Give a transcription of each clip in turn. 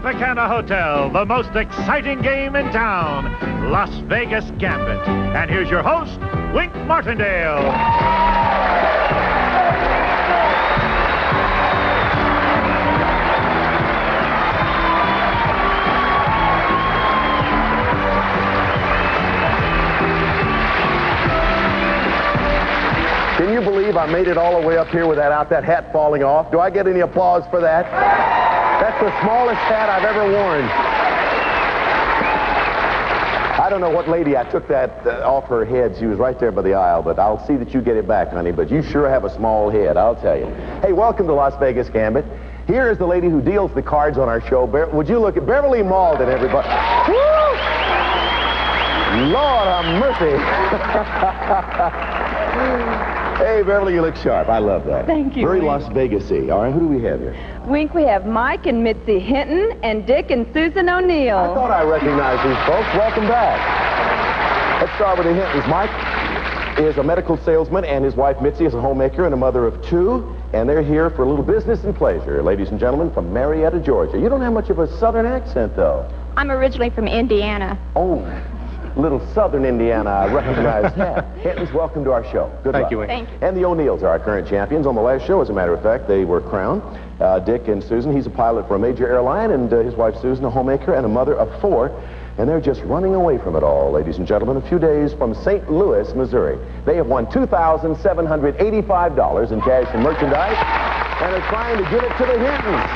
Tropicana Hotel, the most exciting game in town, Las Vegas Gambit. And here's your host, Wink Martindale. Can you believe I made it all the way up here without that hat falling off? Do I get any applause for that? That's the smallest hat I've ever worn. I don't know what lady I took that off her head. She was right there by the aisle, but I'll see that you get it back, honey. But you sure have a small head, I'll tell you. Hey, welcome to Las Vegas Gambit. Here is the lady who deals the cards on our show. Would you look at Beverly Malden, everybody? Woo! Lord have mercy. Hey, Beverly, you look sharp. I love that. Thank you, Very Wink. Las Vegas-y. All right, who do we have here? Wink, we have Mike and Mitzi Hinton and Dick and Susan O'Neill. I thought I recognized these folks. Welcome back. Let's start with the Hintons. Mike is a medical salesman, and his wife, Mitzi, is a homemaker and a mother of two, and they're here for a little business and pleasure. Ladies and gentlemen, from Marietta, Georgia. You don't have much of a southern accent, though. I'm originally from Indiana. Oh, little southern Indiana, I recognize that. Hintons, welcome to our show. Good luck. Thank you, Wink. Thank you. And the O'Neills are our current champions. On the last show, as a matter of fact, they were crowned. Dick and Susan, he's a pilot for a major airline, and his wife Susan, a homemaker and a mother of four. And they're just running away from it all, ladies and gentlemen. A few days from St. Louis, Missouri. They have won $2,785 in cash and merchandise, and are trying to give it to the Hintons.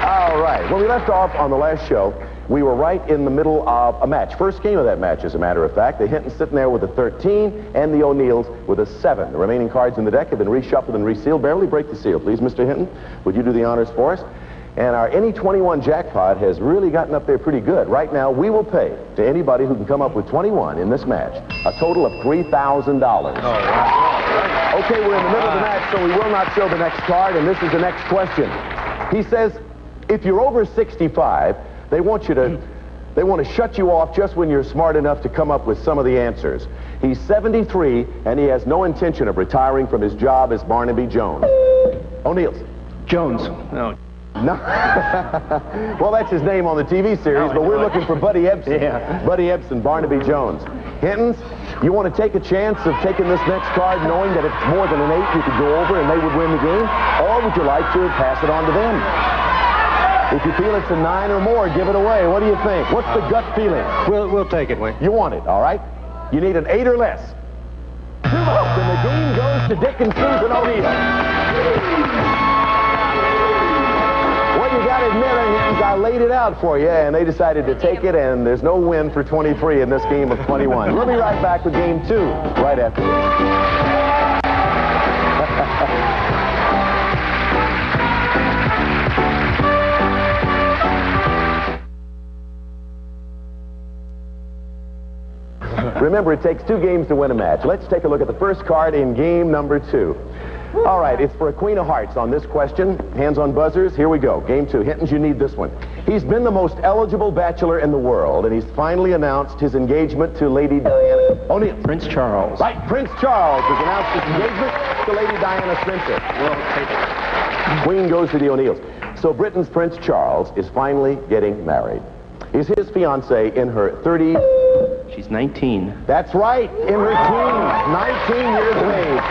All right. When we left off on the last show, we were right in the middle of a match. First game of that match, as a matter of fact. The Hintons sitting there with a 13, and the O'Neills with a 7. The remaining cards in the deck have been reshuffled and resealed. Barely break the seal, please, Mr. Hinton. Would you do the honors for us? And our Any 21 jackpot has really gotten up there pretty good. Right now, we will pay to anybody who can come up with 21 in this match a total of $3,000. Oh, wow. Okay, we're in the middle of the match, so we will not show the next card, and this is the next question. He says, if you're over 65, they want to shut you off just when you're smart enough to come up with some of the answers. He's 73, and he has no intention of retiring from his job as Barnaby Jones. O'Neills. Jones. No. No. Well, that's his name on the TV series, but we're looking for Buddy Ebsen. Yeah. Buddy Ebsen, Barnaby Jones. Hintons, you want to take a chance of taking this next card knowing that if it's more than an 8, you could go over and they would win the game? Or would you like to pass it on to them? If you feel it's a 9 or more, give it away. What do you think? What's the gut feeling? We'll take it, Wink. You want it, all right? You need an 8 or less. 2 votes, and the game goes to Dick and Susan O'Neill. Well, you got to admit, I laid it out for you, and they decided to take it, and there's no win for 23 in this game of 21. We'll be right back with game 2 right after this. Remember, it takes 2 games to win a match. Let's take a look at the first card in game number 2. All right, it's for a Queen of Hearts on this question. Hands on buzzers. Here we go. Game 2. Hintons, you need this one. He's been the most eligible bachelor in the world, and he's finally announced his engagement to Lady Diana O'Neill. Prince Charles. Right, Prince Charles has announced his engagement to Lady Diana Spencer. We'll take it. Queen goes to the O'Neills. So Britain's Prince Charles is finally getting married. Is his fiancée in her 30s? She's 19. That's right, in her teens, 19 years of age.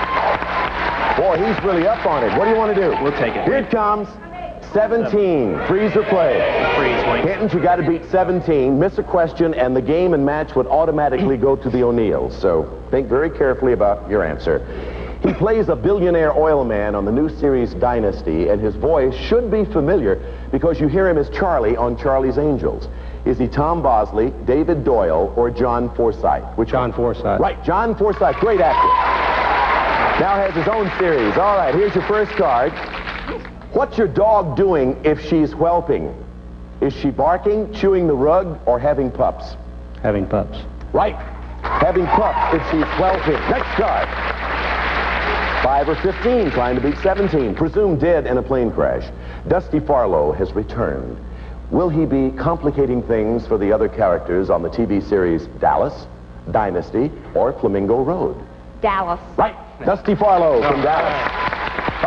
Boy, he's really up on it. What do you want to do? We'll take it. Here it comes. 17. Freeze or play? Freeze, Wink. Hintons, you got to beat 17. Miss a question, and the game and match would automatically go to the O'Neills. So think very carefully about your answer. He plays a billionaire oil man on the new series Dynasty, and his voice should be familiar because you hear him as Charlie on Charlie's Angels. Is he Tom Bosley, David Doyle, or John Forsythe? Which John one? Forsythe. Right, John Forsythe, great actor. Now has his own series. All right, here's your first card. What's your dog doing if she's whelping? Is she barking, chewing the rug, or having pups? Having pups. Right, having pups if she's whelping. Next card. 5 or 15, trying to beat 17. Presumed dead in a plane crash. Dusty Farlow has returned. Will he be complicating things for the other characters on the TV series Dallas, Dynasty, or Flamingo Road? Dallas. Right. Dusty Farlow from Dallas.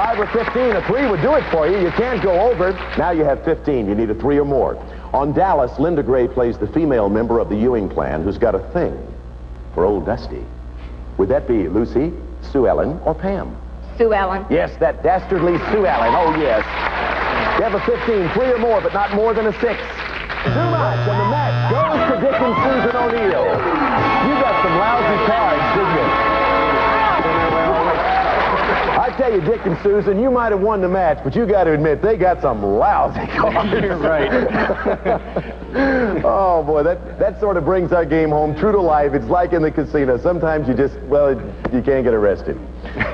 5 or 15, a 3 would do it for you. You can't go over. Now you have 15. You need a 3 or more. On Dallas, Linda Gray plays the female member of the Ewing clan who's got a thing for old Dusty. Would that be Lucy, Sue Ellen, or Pam? Sue Ellen. Yes, that dastardly Sue Ellen. Oh, yes. You have a 15, 3 or more, but not more than a 6. Too much, and the match goes to Dick and Susan O'Neill. You got some lousy cards, didn't you? I tell you, Dick and Susan, you might have won the match, but you got to admit, they got some lousy cards. You're right. Oh, boy, that sort of brings our game home true to life. It's like in the casino. Sometimes you just, well, you can't get arrested.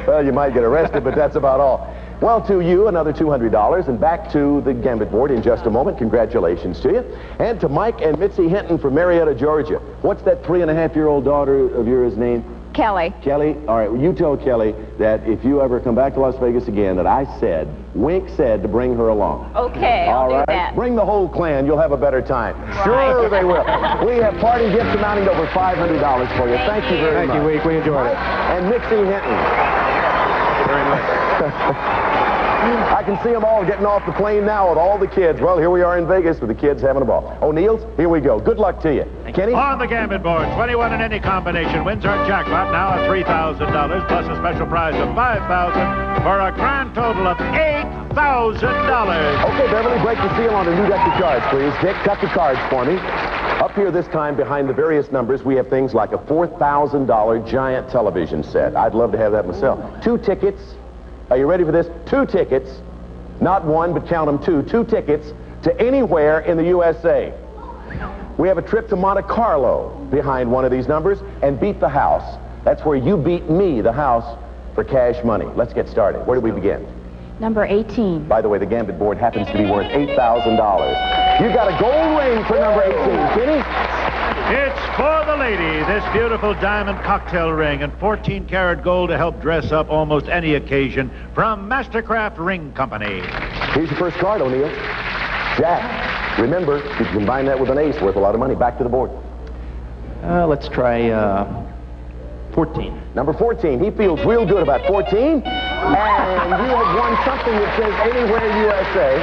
Well, you might get arrested, but that's about all. Well, to you, another $200, and back to the Gambit board in just a moment. Congratulations to you. And to Mike and Mitzi Hinton from Marietta, Georgia. What's that 3.5-year-old daughter of yours name? Kelly. Kelly? All right, well, you tell Kelly that if you ever come back to Las Vegas again, that I said, Wink said to bring her along. Okay, I'll do that. Bring the whole clan. You'll have a better time. Right. Sure they will. We have parting gifts amounting to over $500 for you. Thank you very much. Thank you, Wink. We enjoyed it. And Mitzi Hinton. Very much. I can see them all getting off the plane now with all the kids. Well, here we are in Vegas with the kids having a ball. O'Neill's, here we go. Good luck to you. Kenny? On the Gambit board, 21 in any combination wins our jackpot now at $3,000 plus a special prize of $5,000 for a grand total of $8,000. Okay, Beverly, break the seal on the new deck of cards, please. Dick, cut the cards for me. Up here this time, behind the various numbers, we have things like a $4,000 giant television set. I'd love to have that myself. 2 tickets. Are you ready for this? 2 tickets. Not 1, but count them 2. 2 tickets to anywhere in the USA. We have a trip to Monte Carlo behind one of these numbers, and Beat the House. That's where you beat me, the house, for cash money. Let's get started. Where do we begin? Number 18. By the way, the Gambit board happens to be worth $8,000. You got a gold ring for number 18. Kenny? It's for the lady, this beautiful diamond cocktail ring and 14-karat gold to help dress up almost any occasion from Mastercraft Ring Company. Here's your first card, O'Neill. Jack. Remember, you can combine that with an ace, worth a lot of money. Back to the board. Let's try 14. Number 14. He feels real good about 14. And you have won something that says Anywhere USA.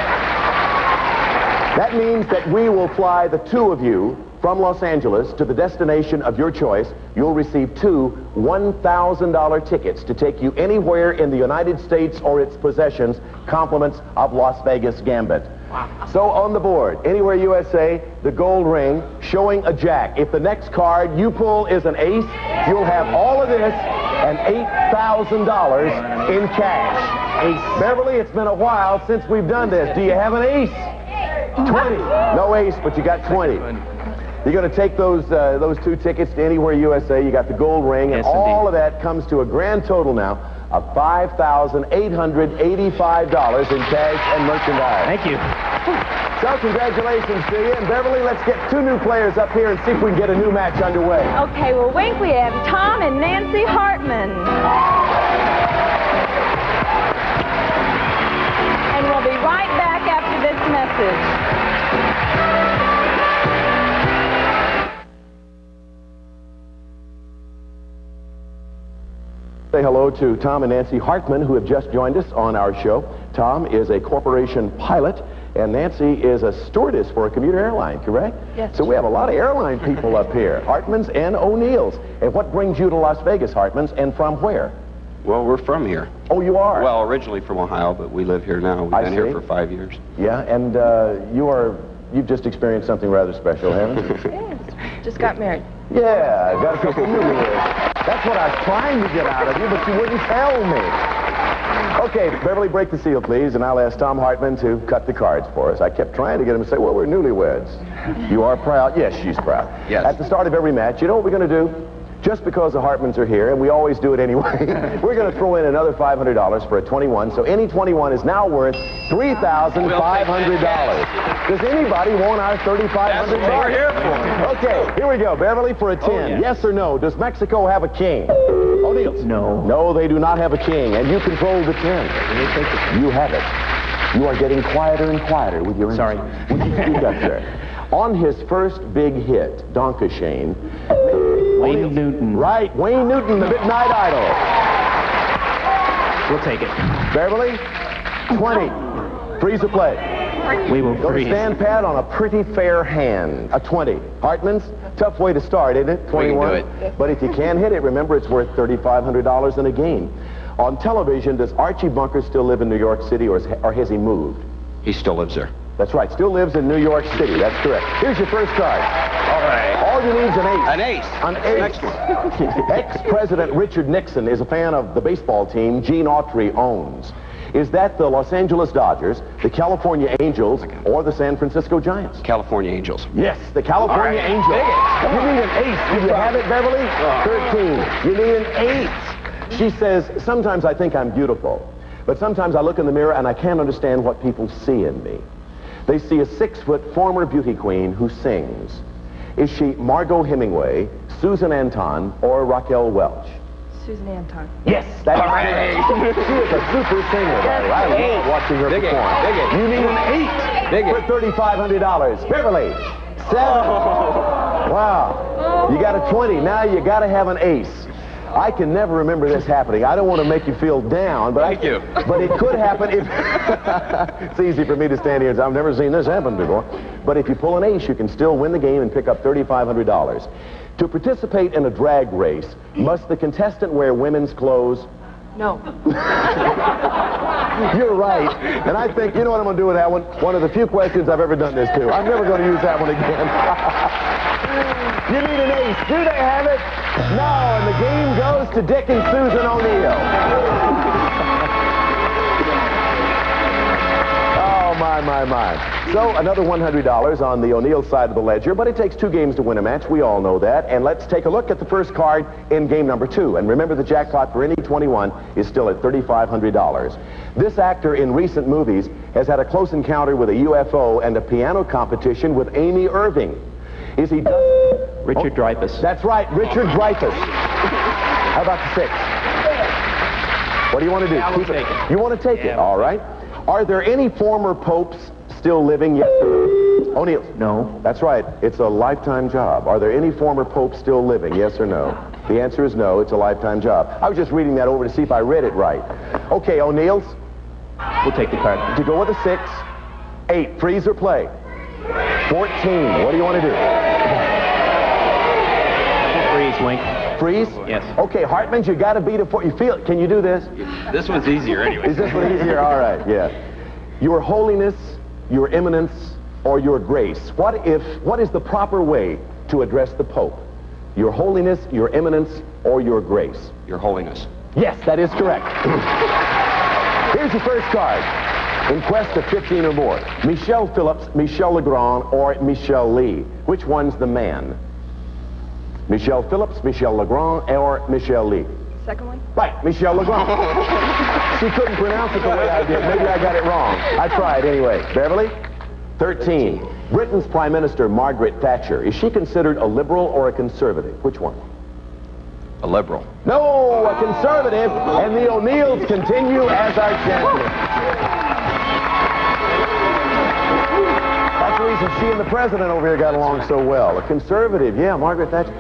That means that we will fly the 2 of you from Los Angeles to the destination of your choice. You'll receive 2 $1,000 tickets to take you anywhere in the United States or its possessions, compliments of Las Vegas Gambit. Wow. So on the board, Anywhere USA, the gold ring, showing a jack. If the next card you pull is an ace, you'll have all of this and $8,000 in cash. Ace. Beverly, it's been a while since we've done this. Do you have an ace? 20. No ace, but you got 20. You're going to take those 2 tickets to Anywhere USA. You got the gold ring, and yes, all indeed. of that comes to a grand total now of $5,885 in cash and merchandise. Thank you. So congratulations to you. And Beverly, let's get 2 new players up here and see if we can get a new match underway. Okay, well, Wink, we have Tom and Nancy Hartman. And we'll be right back after this message. Say hello to Tom and Nancy Hartman, who have just joined us on our show. Tom is a corporation pilot, and Nancy is a stewardess for a commuter airline, correct? Yes. So we have a lot of airline people up here, Hartmans and O'Neills. And what brings you to Las Vegas, Hartmans, and from where? Well, we're from here. Oh, you are? Well, originally from Ohio, but we live here now. We've I been here see. for 5 years. Yeah, and you've just experienced something rather special, haven't you? Yes, just got married. Yeah, got a couple newlyweds. That's what I was trying to get out of you, but you wouldn't tell me. Okay, Beverly, break the seal, please, and I'll ask Tom Hartman to cut the cards for us. I kept trying to get him to say, well, we're newlyweds. You are proud? Yes, she's proud. Yes. At the start of every match, you know what we're going to do? Just because the Hartmans are here, and we always do it anyway, we're going to throw in another $500 for a 21. So any 21 is now worth $3,500. Does anybody want our $3,500? That's what we're here for. Okay, here we go. Beverly, for a 10. yes. Yes or no? Does Mexico have a king? O'Neill's. No. No, they do not have a king, and you control the 10. You have it. You are getting quieter and quieter with your... Sorry. Would you speak up, sir? On his first big hit, Donkashane... Wayne Newton. Right, Wayne Newton, the Midnight Idol. We'll take it. Beverly, 20. Freeze or play? We will Go to freeze. stand pat on a pretty fair hand. A 20. Hartman's, tough way to start, isn't it? 21. We can do it. But if you can hit it, remember it's worth $3,500 in a game. On television, does Archie Bunker still live in New York City, or has he moved? He still lives there. That's right, still lives in New York City. That's correct. Here's your first card. All right. All you need is an ace. An ace. An ace. Next one. Ex-President Richard Nixon is a fan of the baseball team Gene Autry owns. Is that the Los Angeles Dodgers, the California Angels, or the San Francisco Giants? California Angels. Yes, the California Angels. You need an ace. Do you have it, Beverly? 13. You need an ace. She says, sometimes I think I'm beautiful, but sometimes I look in the mirror and I can't understand what people see in me. They see a 6-foot former beauty queen who sings. Is she Margot Hemingway, Susan Anton, or Raquel Welch? Susan Anton. Yes, that's right. She is a super singer, by the way. I love watching her Dig it, perform. dig it. You need an 8 Dig it. for $3,500. Beverly, 7. Wow. You got a 20. Now you got to have an ace. I can never remember this happening. I don't want to make you feel down, but Thank you. But it could happen if... It's easy for me to stand here and say, I've never seen this happen before. But if you pull an ace, you can still win the game and pick up $3,500. To participate in a drag race, must the contestant wear women's clothes? No. You're right. And I think, you know what I'm going to do with that one? One of the few questions I've ever done this to. I'm never going to use that one again. You need an ace. Do they have it? No, and the game goes to Dick and Susan O'Neill. Oh, my. So, another $100 on the O'Neill side of the ledger, but it takes 2 games to win a match. We all know that. And let's take a look at the first card in game number 2. And remember, the jackpot for any 21 is still at $3,500. This actor in recent movies has had a close encounter with a UFO and a piano competition with Amy Irving. Is he... Richard Dreyfuss. That's right, Richard Dreyfuss. How about the 6? What do you want to do? Yeah, I will take it. You want to take it? Yeah. All right. Are there any former popes still living? Yes or no? O'Neill. No. That's right. It's a lifetime job. Are there any former popes still living? Yes or no? The answer is no. It's a lifetime job. I was just reading that over to see if I read it right. Okay, O'Neill's. We'll take the card. To go with a 6. 8. Freeze or play? 14. What do you want to do? Freeze, Wink. Freeze? Yes. Okay, Hartman, you got to beat it for... You feel it. Can you do this? This one's easier anyway. Is this one easier? All right, yeah. Your holiness, your eminence, or your grace. What is the proper way to address the Pope? Your holiness, your eminence, or your grace? Your Holiness. Yes, that is correct. Here's your first card. In quest of 15 or more. Michelle Phillips, Michel Legrand, or Michelle Lee. Which one's the man? Michelle Phillips, Michel Legrand, or Michelle Lee? Second one? Right, Michel Legrand. She couldn't pronounce it the way I did. Maybe I got it wrong. I tried anyway. Beverly? 13. Britain's Prime Minister, Margaret Thatcher. Is she considered a liberal or a conservative? Which one? A liberal. No, a conservative. And the O'Neills continue as our champions. That's the reason she and the president over here got along so well. A conservative, yeah, Margaret Thatcher.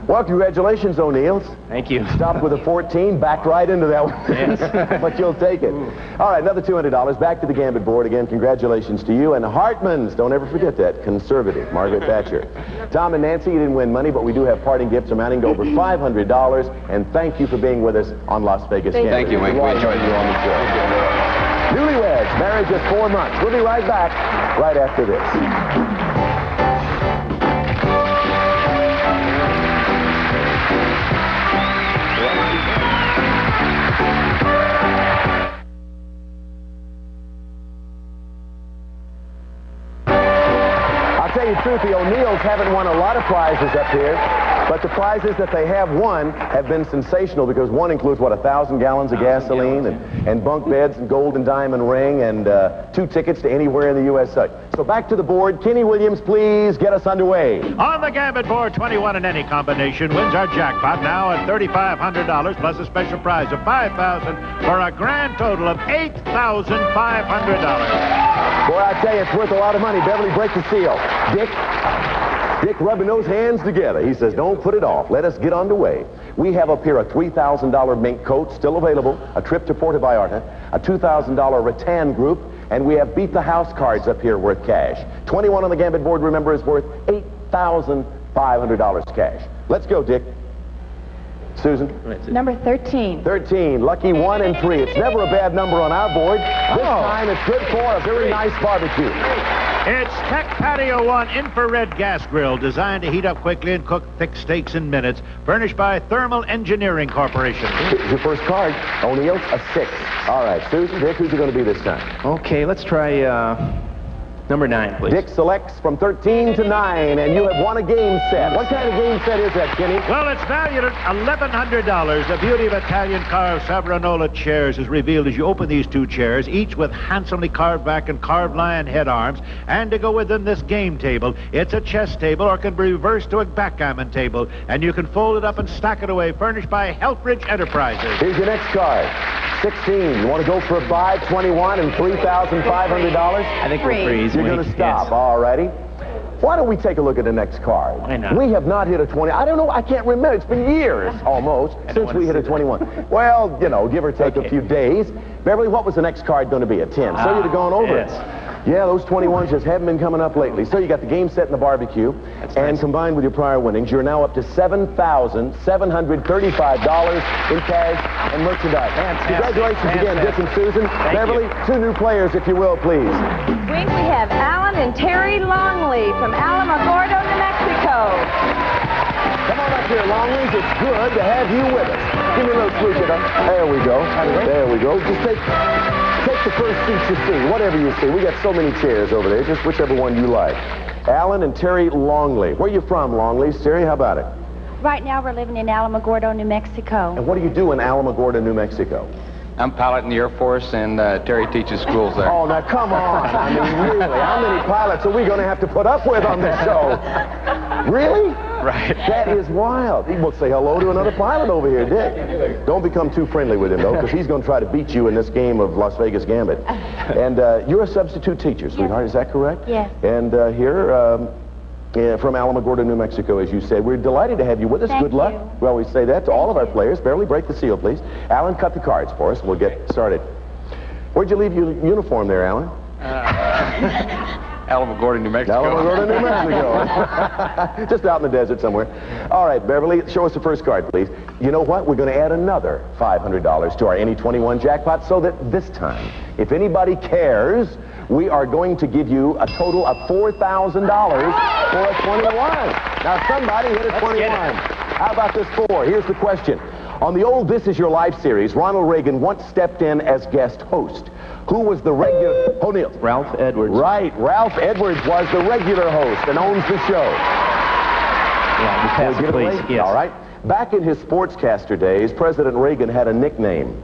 Well, congratulations, O'Neills. Thank you. Stopped with a 14, backed right into that one. Yes. But you'll take it. All right, another $200. Back to the Gambit board. Again, congratulations to you. And Hartman's, don't ever forget that, conservative, Margaret Thatcher. Tom and Nancy, you didn't win money, but we do have parting gifts amounting to over $500. And thank you for being with us on Las Vegas Gambit. Thank you, Wink. We enjoyed you on the show. Newlyweds, married just 4 months. We'll be right back right after this. I'll tell you the truth, the O'Neills haven't won a lot of prizes up here, but the prizes that they have won have been sensational because one includes, what, 1,000 gallons of gasoline and bunk beds and gold and diamond ring and 2 tickets to anywhere in the U.S. So back to the board. Kenny Williams, please get us underway. On the Gambit board, 21 in any combination wins our jackpot now at $3,500 plus a special prize of $5,000 for a grand total of $8,500. Boy, I tell you, it's worth a lot of money. Beverly, break the seal. Dick? Dick rubbing those hands together. He says, don't put it off. Let us get underway. We have up here a $3,000 mink coat still available, a trip to Puerto Vallarta, a $2,000 rattan group, and we have beat the house cards up here worth cash. 21 on the Gambit board, remember, is worth $8,500 cash. Let's go, Dick. Susan? Number 13. 13, lucky 1 and 3. It's never a bad number on our board. This time it's good for a very nice barbecue. It's Tech Patio 1 infrared gas grill designed to heat up quickly and cook thick steaks in minutes. Furnished by Thermal Engineering Corporation. Here's your first card. O'Neill, a 6. All right, Susan, Dick, who's it going to be this time? Okay, let's try number 9, please. Dick selects from 13 to 9, and you have won a game set. What kind of game set is that, Kenny? Well, it's valued at $1,100. The beauty of Italian carved Savranola chairs is revealed as you open these two chairs, each with handsomely carved back and carved lion head arms. And to go with them, this game table. It's a chess table or can be reversed to a backgammon table. And you can fold it up and stack it away, furnished by Helpridge Enterprises. Here's your next card. 16. You want to go for a 5, 21, and $3,500? I think we'll freeze. You're going to stop, yes. all righty. Why don't we take a look at the next card? Why not? We have not hit a 20. I don't know. I can't remember. It's been years, almost, since we hit a 21. Well, you know, give or take a few days. Beverly, what was the next card going to be? A 10. So you'd have gone over it. Yeah, those 21s just haven't been coming up lately. So you got the game set in the barbecue, and combined with your prior winnings, you're now up to $7,735 in cash and merchandise. Congratulations again, Dick and Susan. Beverly, 2 new players, if you will, please. Wink, we have Alan and Terry Longley from Alamogordo, New Mexico. Come on up here, Longleys. It's good to have you with us. Give me a little switch it up. There we go. There we go. Just take the first seat you see, whatever you see. We got so many chairs over there, just whichever one you like. Alan and Terry Longley. Where are you from, Longleys? Terry, how about it? Right now we're living in Alamogordo, New Mexico. And what do you do in Alamogordo, New Mexico? I'm pilot in the Air Force, and Terry teaches schools there. Oh, now come on. I mean, really, how many pilots are we going to have to put up with on this show? Really? Right. That is wild. We'll say hello to another pilot over here, Dick. Don't become too friendly with him, though, because he's going to try to beat you in this game of Las Vegas Gambit. And you're a substitute teacher, sweetheart, is that correct? Yes. And here, from Alamogordo, New Mexico, as you said, we're delighted to have you with us. Thank Good luck. you. We always say that to all of our players. Beverly, break the seal, please. Alan, cut the cards for us, and we'll get started. Where'd you leave your uniform there, Alan? Alamogordo, New Mexico. Alamogordo, New Mexico. Just out in the desert somewhere. All right, Beverly, show us the first card, please. You know what? We're going to add another $500 to our Any 21 jackpot so that this time, if anybody cares, we are going to give you a total of $4,000 for a 21. Now, somebody hit a 21. How about this 4? Here's the question. On the old This Is Your Life series, Ronald Reagan once stepped in as guest host. Who was the regular... O'Neill. Ralph Edwards. Right. Ralph Edwards was the regular host and owns the show. Yeah, just pass it, please. Yes. All right. Back in his sportscaster days, President Reagan had a nickname.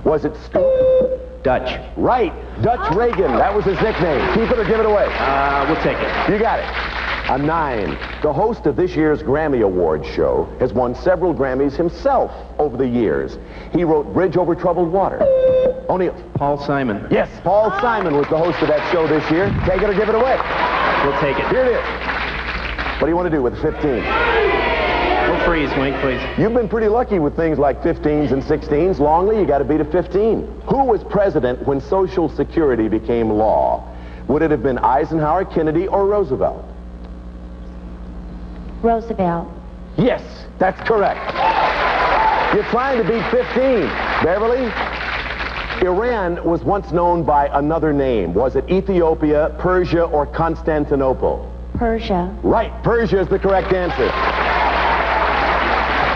Was it Scoop? Dutch. Right. Dutch Reagan. That was his nickname. Keep it or give it away. We'll take it. You got it. A 9. The host of this year's Grammy Awards show has won several Grammys himself over the years. He wrote Bridge Over Troubled Water. O'Neill. Paul Simon. Yes, Paul Simon was the host of that show this year. Take it or give it away. We'll take it. Here it is. What do you want to do with 15? We'll freeze, Wink, please. You've been pretty lucky with things like 15s and 16s. Longley, you got to beat a 15. Who was president when Social Security became law? Would it have been Eisenhower, Kennedy, or Roosevelt? Roosevelt. Yes, that's correct. You're trying to beat 15. Beverly, Iran was once known by another name. Was it Ethiopia, Persia, or Constantinople? Persia. Right, Persia is the correct answer.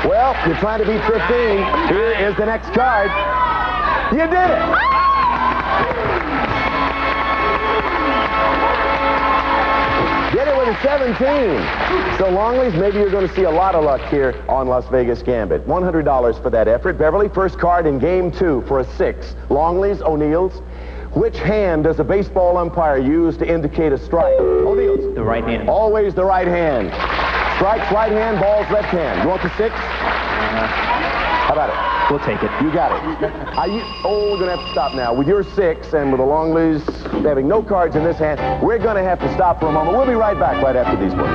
Well, you're trying to beat 15. Here is the next card. You did it! Get it with a 17. So, Longleys, maybe you're going to see a lot of luck here on Las Vegas Gambit. $100 for that effort. Beverly, first card in game 2 for a 6. Longleys, O'Neill's. Which hand does a baseball umpire use to indicate a strike? O'Neill's. The right hand. Always the right hand. Strikes right hand, balls left hand. You want the 6? How about it? We'll take it. You got it. We're going to have to stop now. With your 6 and with the Longleys having no cards in this hand, we're going to have to stop for a moment. We'll be right back right after these words.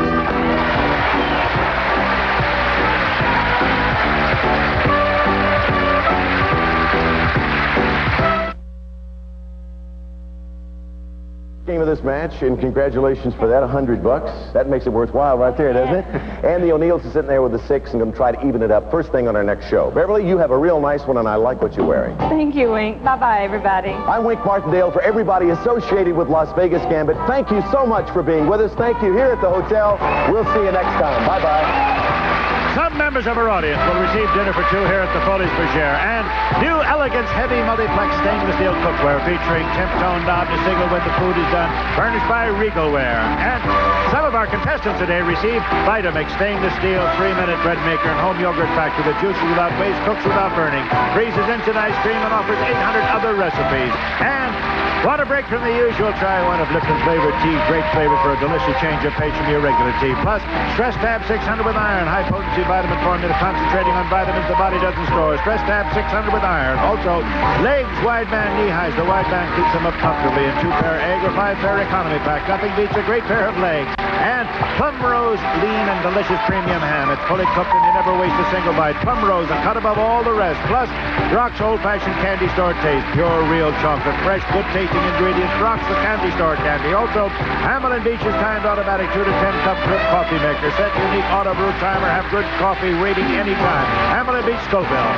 this match, and congratulations for that, $100. That makes it worthwhile right there, doesn't it? And the O'Neills are sitting there with the 6 and going to try to even it up first thing on our next show. Beverly, you have a real nice one, and I like what you're wearing. Thank you, Wink. Bye-bye, everybody. I'm Wink Martindale. For everybody associated with Las Vegas Gambit, thank you so much for being with us. Thank you here at the hotel. We'll see you next time. Bye-bye. Some members of our audience will receive dinner for 2 here at the Foley's Bergère, and new Elegance heavy multiplex stainless steel cookware featuring temp-tone knob to signal when the food is done, furnished by Regalware. And some of our contestants today receive Vitamix stainless steel 3-minute bread maker and home yogurt factory that juices without waste, cooks without burning, freezes instant ice cream, and offers 800 other recipes. And want a break from the usual? Try one of Lipton flavored tea. Great flavor for a delicious change of pace from your regular tea. Plus, Stress Tab 600 with iron, high potency vitamin formula concentrating on vitamins the body doesn't store. Stress Tab 600 with iron. Also, Legs wideband knee highs. The wideband keeps them up comfortably in 2-pair egg or 5-pair economy pack. Nothing beats a great pair of legs. And Plum Rose lean and delicious premium ham. It's fully cooked and you never waste a single bite. Plum Rose, a cut above all the rest. Plus, Brock's old-fashioned candy store taste. Pure, real chocolate. Fresh, good-tasting ingredients. Brock's the candy store candy. Also, Hamilton Beach's timed automatic 2 to 10 cup drip coffee maker. Set unique auto brew timer. Have good coffee waiting anytime. Hamilton Beach, Scoville.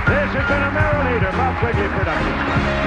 This has been a Merrill Leader, Bob Quigley production.